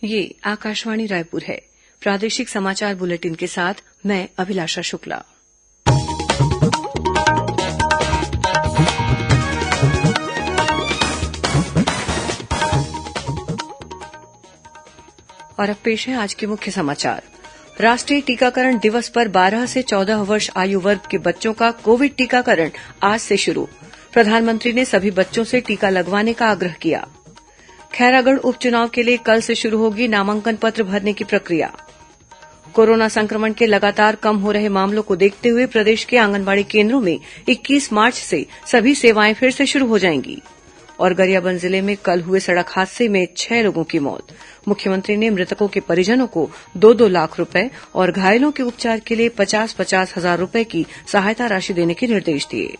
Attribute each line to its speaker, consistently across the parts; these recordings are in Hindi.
Speaker 1: ये आकाशवाणी रायपुर है। प्रादेशिक समाचार बुलेटिन के साथ मैं अभिलाषा शुक्ला। और अब पेश है आज के मुख्य समाचार। राष्ट्रीय टीकाकरण दिवस पर 12 से 14 वर्ष आयु वर्ग के बच्चों का कोविड टीकाकरण आज से शुरू। प्रधानमंत्री ने सभी बच्चों से टीका लगवाने का आग्रह किया। खैरागढ़ उपचुनाव के लिए कल से शुरू होगी नामांकन पत्र भरने की प्रक्रिया। कोरोना संक्रमण के लगातार कम हो रहे मामलों को देखते हुए प्रदेश के आंगनबाड़ी केन्द्रों में 21 मार्च से सभी सेवाएं फिर से शुरू हो जाएंगी। और गरियाबंद जिले में कल हुए सड़क हादसे में 6 लोगों की मौत। मुख्यमंत्री ने मृतकों के परिजनों को 2-2 लाख रुपए और घायलों के उपचार के लिए 50-50 हजार रुपए की सहायता राशि देने के निर्देश दिए।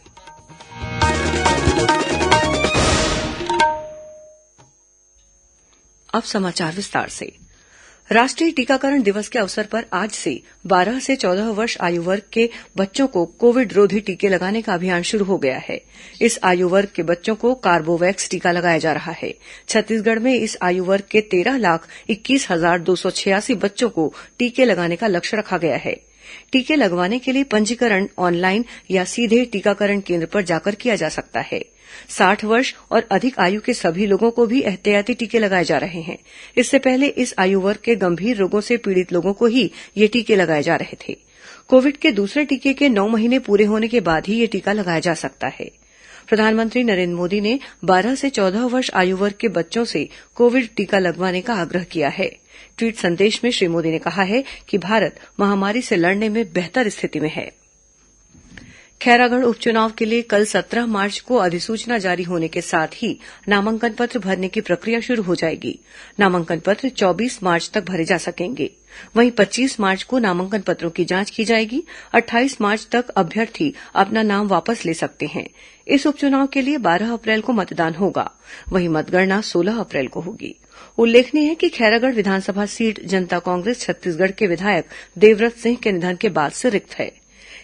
Speaker 1: अब समाचार विस्तार से। राष्ट्रीय टीकाकरण दिवस के अवसर पर आज से 12 से 14 वर्ष आयु वर्ग के बच्चों को कोविड रोधी टीके लगाने का अभियान शुरू हो गया है। इस आयु वर्ग के बच्चों को कार्बोवैक्स टीका लगाया जा रहा है। छत्तीसगढ़ में इस आयु वर्ग के 13,21,286 बच्चों को टीके लगाने का लक्ष्य रखा गया है। टीके लगवाने के लिए पंजीकरण ऑनलाइन या सीधे टीकाकरण केन्द्र पर जाकर किया जा सकता है। 60 वर्ष और अधिक आयु के सभी लोगों को भी एहतियाती टीके लगाए जा रहे हैं। इससे पहले इस आयु वर्ग के गंभीर रोगों से पीड़ित लोगों को ही ये टीके लगाए जा रहे थे। कोविड के दूसरे टीके के 9 महीने पूरे होने के बाद ही ये टीका लगाया जा सकता है। प्रधानमंत्री नरेन्द्र मोदी ने 12 से 14 वर्ष आयु वर्ग के बच्चों से कोविड टीका लगवाने का आग्रह किया है। ट्वीट संदेश में श्री मोदी ने कहा है कि भारत महामारी से लड़ने में बेहतर स्थिति में है। खैरागढ़ उपचुनाव के लिए कल 17 मार्च को अधिसूचना जारी होने के साथ ही नामांकन पत्र भरने की प्रक्रिया शुरू हो जाएगी। नामांकन पत्र 24 मार्च तक भरे जा सकेंगे। वहीं 25 मार्च को नामांकन पत्रों की जांच की जाएगी। 28 मार्च तक अभ्यर्थी अपना नाम वापस ले सकते हैं। इस उपचुनाव के लिए 12 अप्रैल को मतदान होगा। वहीं मतगणना 16 अप्रैल को होगी। उल्लेखनीय है कि खैरागढ़ विधानसभा सीट जनता कांग्रेस छत्तीसगढ़ के विधायक देवव्रत सिंह के निधन के बाद से रिक्त है।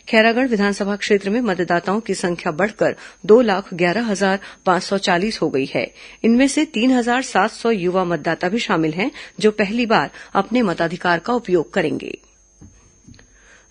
Speaker 1: खैरागढ़ विधानसभा क्षेत्र में मतदाताओं की संख्या बढ़कर 2,11,540 हो गई है। इनमें से 3,700 युवा मतदाता भी शामिल हैं, जो पहली बार अपने मताधिकार का उपयोग करेंगे।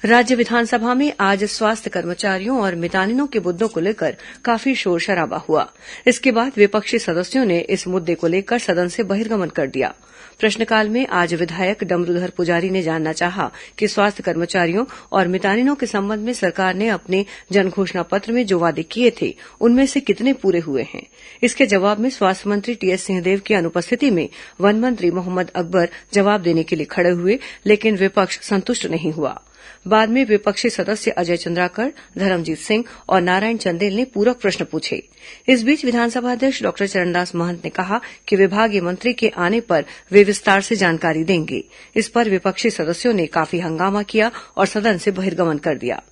Speaker 1: राज्य विधानसभा में आज स्वास्थ्य कर्मचारियों और मितानिनों के मुद्दों को लेकर काफी शोर शराबा हुआ। इसके बाद विपक्षी सदस्यों ने इस मुद्दे को लेकर सदन से बहिर्गमन कर दिया। प्रश्नकाल में आज विधायक डमरूधर पुजारी ने जानना चाहा कि स्वास्थ्य कर्मचारियों और मितानिनों के संबंध में सरकार ने अपने जनघोषणा पत्र में जो वादे किए थे, उनमें से कितने पूरे हुए हैं। इसके जवाब में स्वास्थ्य मंत्री टीएस सिंहदेव की अनुपस्थिति में वन मंत्री मोहम्मद अकबर जवाब देने के लिए खड़े हुए, लेकिन विपक्ष संतुष्ट नहीं हुआ। बाद में विपक्षी सदस्य अजय चंद्राकर, धर्मजीत सिंह और नारायण चंदेल ने पूरक प्रश्न पूछे। इस बीच विधानसभा अध्यक्ष डॉक्टर चरणदास महंत ने कहा कि विभागीय मंत्री के आने पर वे विस्तार से जानकारी देंगे। इस पर विपक्षी सदस्यों ने काफी हंगामा किया और सदन से बहिर्गमन कर दिया।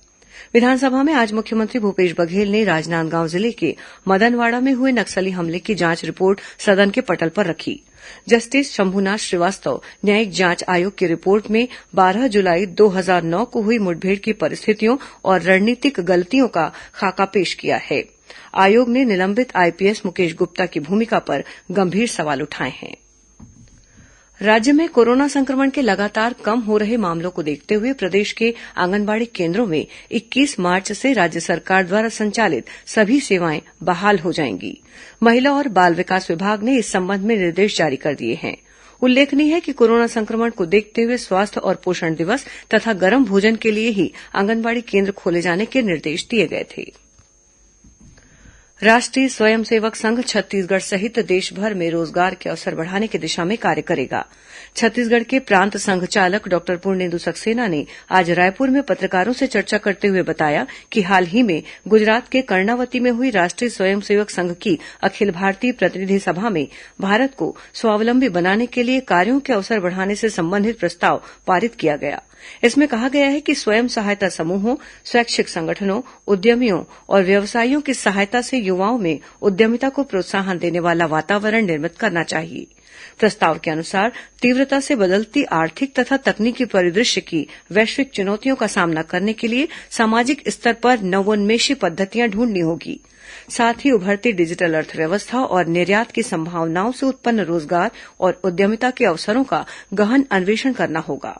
Speaker 1: विधानसभा में आज मुख्यमंत्री भूपेश बघेल ने राजनांदगांव जिले के मदनवाड़ा में हुए नक्सली हमले की जांच रिपोर्ट सदन के पटल पर रखी। जस्टिस शंभुनाथ श्रीवास्तव न्यायिक जांच आयोग की रिपोर्ट में 12 जुलाई 2009 को हुई मुठभेड़ की परिस्थितियों और रणनीतिक गलतियों का खाका पेश किया है। आयोग ने निलंबित आईपीएस मुकेश गुप्ता की भूमिका पर गंभीर सवाल उठाए हैं। राज्य में कोरोना संक्रमण के लगातार कम हो रहे मामलों को देखते हुए प्रदेश के आंगनबाड़ी केन्द्रों में 21 मार्च से राज्य सरकार द्वारा संचालित सभी सेवाएं बहाल हो जाएंगी। महिला और बाल विकास विभाग ने इस संबंध में निर्देश जारी कर दिए हैं। उल्लेखनीय है कि कोरोना संक्रमण को देखते हुए स्वास्थ्य और पोषण दिवस तथा गर्म भोजन के लिए ही आंगनबाड़ी केन्द्र खोले जाने के निर्देश दिए गए थे। राष्ट्रीय स्वयंसेवक संघ छत्तीसगढ़ सहित देशभर में रोजगार के अवसर बढ़ाने की दिशा में कार्य करेगा। छत्तीसगढ़ के प्रांत संघ चालक डॉक्टर पूर्णेन्दु सक्सेना ने आज रायपुर में पत्रकारों से चर्चा करते हुए बताया कि हाल ही में गुजरात के कर्णावती में हुई राष्ट्रीय स्वयंसेवक संघ की अखिल भारतीय प्रतिनिधि सभा में भारत को स्वावलंबी बनाने के लिए कार्यों के अवसर बढ़ाने से संबंधित प्रस्ताव पारित किया गया। इसमें कहा गया है कि स्वयं सहायता समूहों, स्वैच्छिक संगठनों, उद्यमियों और व्यवसायियों की सहायता से युवाओं में उद्यमिता को प्रोत्साहन देने वाला वातावरण निर्मित करना चाहिए। प्रस्ताव के अनुसार तीव्रता से बदलती आर्थिक तथा तकनीकी परिदृश्य की वैश्विक चुनौतियों का सामना करने के लिए सामाजिक स्तर पर नवोन्मेषी पद्धतियां ढूंढनी होगी। साथ ही उभरती डिजिटल अर्थव्यवस्था और निर्यात की संभावनाओं से उत्पन्न रोजगार और उद्यमिता के अवसरों का गहन अन्वेषण करना होगा।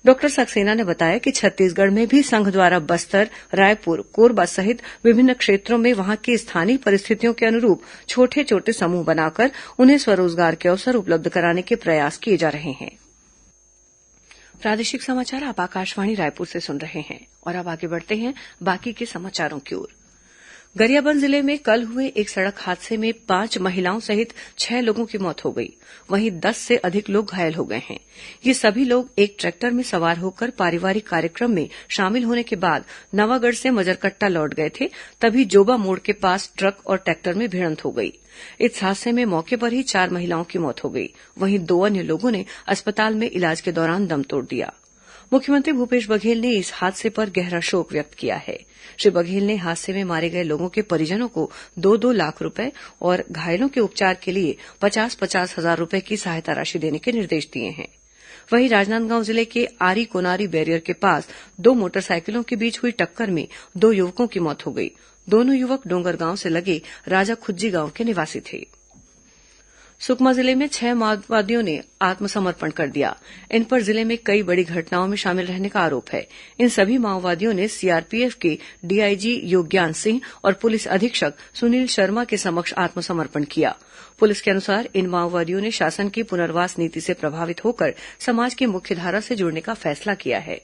Speaker 1: डॉक्टर सक्सेना ने बताया कि छत्तीसगढ़ में भी संघ द्वारा बस्तर, रायपुर, कोरबा सहित विभिन्न क्षेत्रों में वहां की स्थानीय परिस्थितियों के अनुरूप छोटे छोटे समूह बनाकर उन्हें स्वरोजगार के अवसर उपलब्ध कराने के प्रयास किए जा रहे हैं। प्रादेशिक समाचार आप आकाशवाणी रायपुर से सुन रहे हैं और अब आगे बढ़ते हैं बाकी के समाचारों की ओर। गरियाबंद जिले में कल हुए एक सड़क हादसे में 5 महिलाओं सहित 6 लोगों की मौत हो गई। वहीं 10 से अधिक लोग घायल हो गए हैं। ये सभी लोग एक ट्रैक्टर में सवार होकर पारिवारिक कार्यक्रम में शामिल होने के बाद नवागढ़ से मजरकट्टा लौट गए थे, तभी जोबा मोड़ के पास ट्रक और ट्रैक्टर में भिड़ंत हो गई। इस हादसे में मौके पर ही 4 महिलाओं की मौत हो गई। वहीं 2 अन्य लोगों ने अस्पताल में इलाज के दौरान दम तोड़ दिया। मुख्यमंत्री भूपेश बघेल ने इस हादसे पर गहरा शोक व्यक्त किया है। श्री बघेल ने हादसे में मारे गए लोगों के परिजनों को 2-2 लाख रूपये और घायलों के उपचार के लिए 50-50 हजार रूपये की सहायता राशि देने के निर्देश दिए हैं। वहीं राजनांदगांव जिले के आरी कोनारी बैरियर के पास 2 मोटरसाइकिलों के बीच हुई टक्कर में 2 युवकों की मौत हो गई। दोनों युवक डोंगरगांव से लगे राजा खुज्जी गांव के निवासी थे। सुकमा जिले में 6 माओवादियों ने आत्मसमर्पण कर दिया। इन पर जिले में कई बड़ी घटनाओं में शामिल रहने का आरोप है। इन सभी माओवादियों ने सीआरपीएफ के डीआईजी योज्ञान सिंह और पुलिस अधीक्षक सुनील शर्मा के समक्ष आत्मसमर्पण किया। पुलिस के अनुसार इन माओवादियों ने शासन की पुनर्वास नीति से प्रभावित होकर समाज की मुख्यधारा से जुड़ने का फैसला किया है।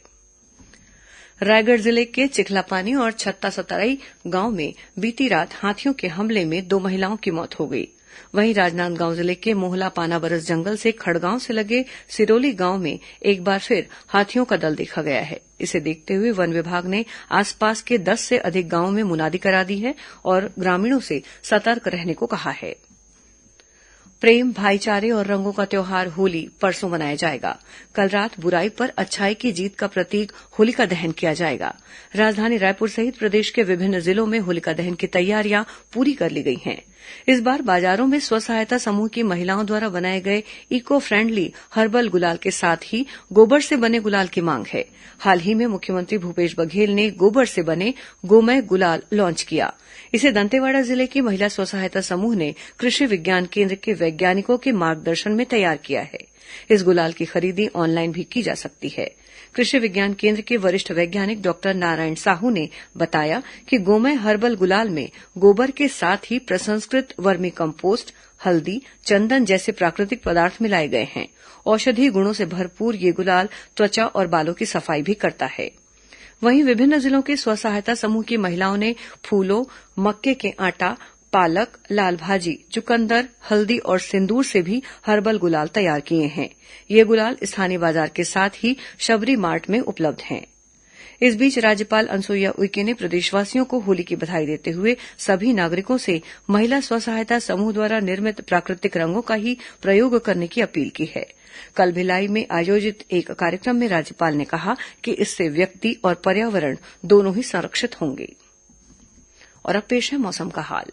Speaker 1: रायगढ़ जिले के चिखलापानी और छत्तासतराई गांव में बीती रात हाथियों के हमले में 2 महिलाओं की मौत हो गई। वहीं राजनांदगांव जिले के मोहला पानाबरस जंगल से खड़गांव से लगे सिरोली गांव में एक बार फिर हाथियों का दल देखा गया है। इसे देखते हुए वन विभाग ने आसपास के 10 से अधिक गांवों में मुनादी करा दी है और ग्रामीणों से सतर्क रहने को कहा है। प्रेम, भाईचारे और रंगों का त्योहार होली परसों मनाया जाएगा। कल रात बुराई पर अच्छाई की जीत का प्रतीक होलिका दहन किया जाएगा। राजधानी रायपुर सहित प्रदेश के विभिन्न जिलों में होलिका दहन की तैयारियां पूरी कर ली गई हैं। इस बार बाजारों में स्व सहायता समूह की महिलाओं द्वारा बनाए गए इको फ्रेंडली हर्बल गुलाल के साथ ही गोबर से बने गुलाल की मांग है। हाल ही में मुख्यमंत्री भूपेश बघेल ने गोबर से बने गोमय गुलाल लॉन्च किया। इसे दंतेवाड़ा जिले की महिला स्व सहायता समूह ने कृषि विज्ञान केंद्र के वैज्ञानिकों के मार्गदर्शन में तैयार किया है। इस गुलाल की खरीदी ऑनलाइन भी की जा सकती है। कृषि विज्ञान केंद्र के वरिष्ठ वैज्ञानिक डॉक्टर नारायण साहू ने बताया कि गोमय हर्बल गुलाल में गोबर के साथ ही प्रसंस्कृत वर्मी कम्पोस्ट, हल्दी, चंदन जैसे प्राकृतिक पदार्थ मिलाए गए हैं। औषधीय गुणों से भरपूर ये गुलाल त्वचा और बालों की सफाई भी करता है। वहीं विभिन्न जिलों के स्व सहायता समूह की महिलाओं ने फूलों, मक्के के आटा, पालक, लाल भाजी, चुकंदर, हल्दी और सिंदूर से भी हर्बल गुलाल तैयार किए हैं। ये गुलाल स्थानीय बाजार के साथ ही शबरी मार्ट में उपलब्ध हैं। इस बीच राज्यपाल अनुसुईया उइके ने प्रदेशवासियों को होली की बधाई देते हुए सभी नागरिकों से महिला स्व सहायता समूह द्वारा निर्मित प्राकृतिक रंगों का ही प्रयोग करने की अपील की है। कल भिलाई में आयोजित एक कार्यक्रम में राज्यपाल ने कहा कि इससे व्यक्ति और पर्यावरण दोनों ही संरक्षित होंगे। और अब पेश है मौसम का हाल।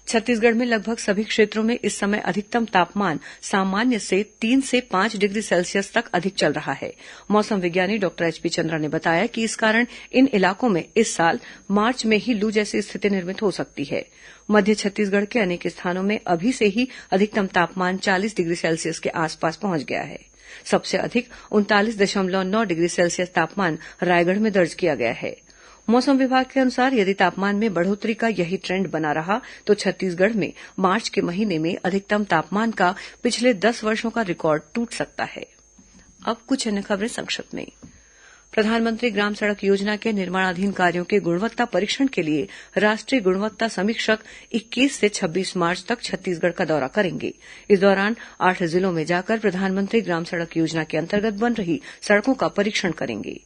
Speaker 1: छत्तीसगढ़ में लगभग सभी क्षेत्रों में इस समय अधिकतम तापमान सामान्य से 3 से 5 डिग्री सेल्सियस तक अधिक चल रहा है। मौसम विज्ञानी डॉक्टर एचपी चंद्रा ने बताया कि इस कारण इन इलाकों में इस साल मार्च में ही लू जैसी स्थिति निर्मित हो सकती है। मध्य छत्तीसगढ़ के अनेक स्थानों में अभी से ही अधिकतम तापमान 40 डिग्री सेल्सियस के आसपास पहुंच गया है। सबसे अधिक 39.9 डिग्री सेल्सियस तापमान रायगढ़ में दर्ज किया गया है। मौसम विभाग के अनुसार यदि तापमान में बढ़ोतरी का यही ट्रेंड बना रहा तो छत्तीसगढ़ में मार्च के महीने में अधिकतम तापमान का पिछले 10 वर्षों का रिकॉर्ड टूट सकता है। अब कुछ अन्य खबरें संक्षिप्त में। प्रधानमंत्री ग्राम सड़क योजना के निर्माणाधीन कार्यों के गुणवत्ता परीक्षण के लिए राष्ट्रीय गुणवत्ता समीक्षक 21 से 26 मार्च तक छत्तीसगढ़ का दौरा करेंगे। इस दौरान 8 जिलों में जाकर प्रधानमंत्री ग्राम सड़क योजना के अंतर्गत बन रही सड़कों का परीक्षण करेंगे।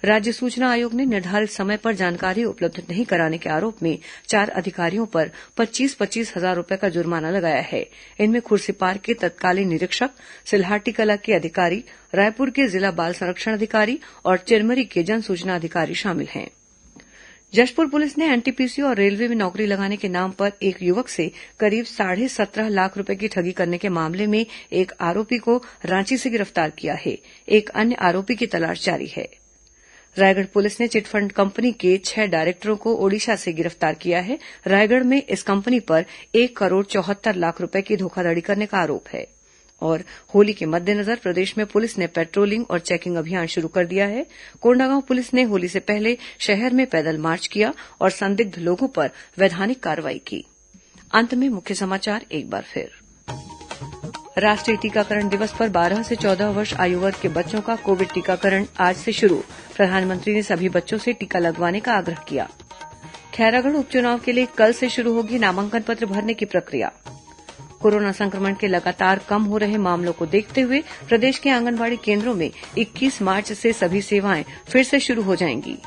Speaker 1: राज्य सूचना आयोग ने निर्धारित समय पर जानकारी उपलब्ध नहीं कराने के आरोप में 4 अधिकारियों पर 25-25 हजार रूपये का जुर्माना लगाया है। इनमें खुर्सीपार के तत्कालीन निरीक्षक, सिल्हाटी कला के अधिकारी, रायपुर के जिला बाल संरक्षण अधिकारी और चिरमरी के जन सूचना अधिकारी शामिल हैं। जशपुर पुलिस ने एनटीपीसी और रेलवे में नौकरी लगाने के नाम पर एक युवक से करीब 17.5 लाख रूपये की ठगी करने के मामले में एक आरोपी को रांची से गिरफ्तार किया है। एक अन्य आरोपी की तलाश जारी है। रायगढ़ पुलिस ने चिटफंड कंपनी के 6 डायरेक्टरों को ओडिशा से गिरफ्तार किया है। रायगढ़ में इस कंपनी पर 1 करोड़ 74 लाख रूपये की धोखाधड़ी करने का आरोप है। और होली के मद्देनजर प्रदेश में पुलिस ने पेट्रोलिंग और चेकिंग अभियान शुरू कर दिया है। कोंडागांव पुलिस ने होली से पहले शहर में पैदल मार्च किया और संदिग्ध लोगों पर वैधानिक कार्रवाई की। अंत में मुख्य समाचार एक बार फिर। राष्ट्रीय टीकाकरण दिवस पर 12 से 14 वर्ष आयु वर्ग के बच्चों का कोविड टीकाकरण आज से शुरू। प्रधानमंत्री ने सभी बच्चों से टीका लगवाने का आग्रह किया। खैरागढ़ उपचुनाव के लिए कल से शुरू होगी नामांकन पत्र भरने की प्रक्रिया। कोरोना संक्रमण के लगातार कम हो रहे मामलों को देखते हुए प्रदेश के आंगनबाड़ी केंद्रों में 21 मार्च से सभी सेवाएं फिर से शुरू हो जाएंगी।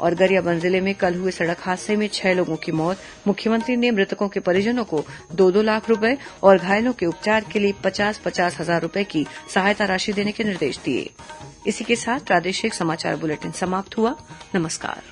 Speaker 1: और गरियाबंद जिले में कल हुए सड़क हादसे में 6 लोगों की मौत। मुख्यमंत्री ने मृतकों के परिजनों को 2-2 लाख रूपये और घायलों के उपचार के लिए 50-50 हजार रूपये की सहायता राशि देने के निर्देश दिए। इसी के साथ प्रादेशिक समाचार बुलेटिन समाप्त हुआ। नमस्कार।